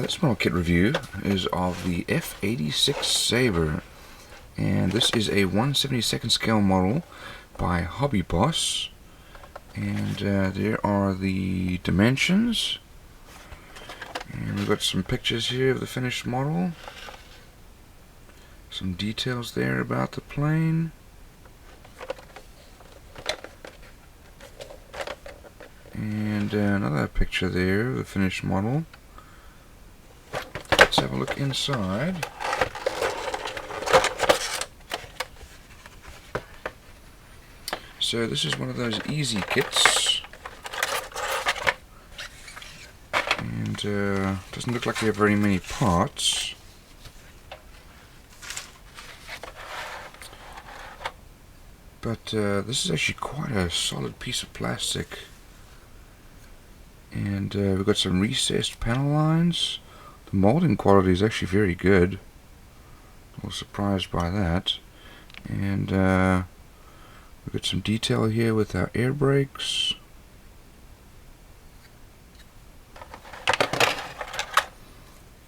This model kit review is of the F-86 Sabre, and this is a 1/72nd scale model by HobbyBoss, and there are the dimensions, and we've got some pictures here of the finished model, some details there about the plane, and another picture there of the finished model. Let's have a look inside. So this is one of those easy kits, and doesn't look like they have very many parts. But this is actually quite a solid piece of plastic, and we've got some recessed panel lines. The molding quality is actually very good. I was surprised by that. And we've got some detail here with our air brakes.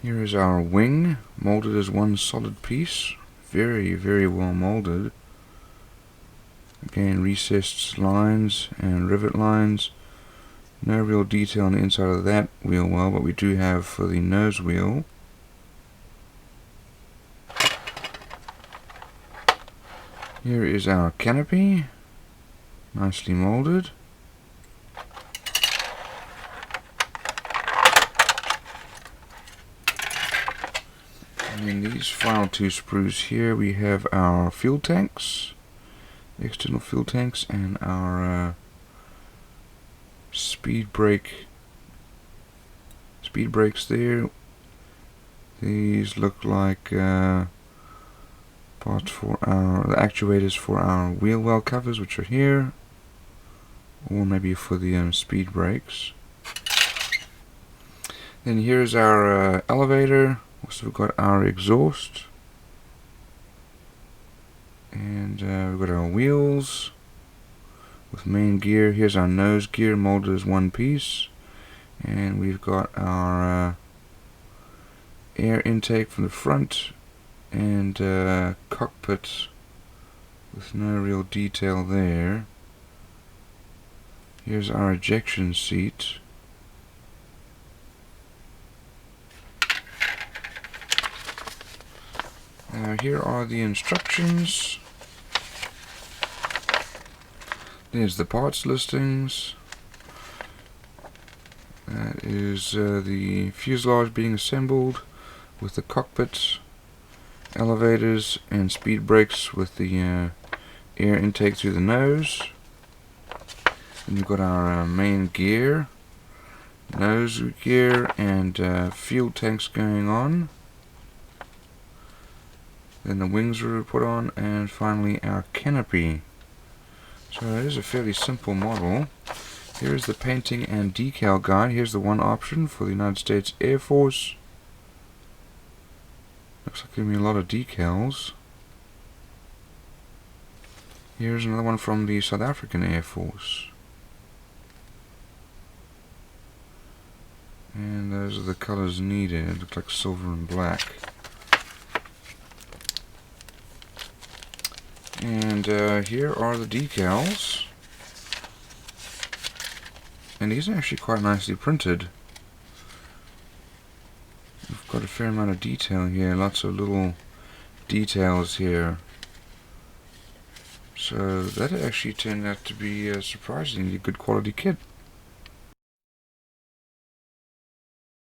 Here is our wing, molded as one solid piece. Very, very well molded. Again, recessed lines and rivet lines. No real detail on the inside of that wheel well, but we do have for the nose wheel. Here is our canopy, nicely molded. And in these final two sprues here we have our fuel tanks, external fuel tanks, and our speed brakes there. These look like parts for the actuators for our wheel well covers, which are here, or maybe for the speed brakes. Then here's our elevator. Also we've got our exhaust, and we've got our wheels with main gear. Here's our nose gear molded as one piece, and we've got our air intake from the front, and cockpit with no real detail there. Here's our ejection seat. Here are the instructions. There's the parts listings. That is the fuselage being assembled with the cockpit, elevators, and speed brakes with the air intake through the nose. And we've got our main gear, nose gear, and fuel tanks going on. Then the wings are put on, and finally our canopy. So it is a fairly simple model. Here's the painting and decal guide. Here's the one option for the United States Air Force. Looks like there's going to be a lot of decals. Here's another one from the South African Air Force. And those are the colors needed. It looks like silver and black. And here are the decals, and these are actually quite nicely printed. We've got a fair amount of detail here, lots of little details here. So that actually turned out to be a surprisingly good quality kit.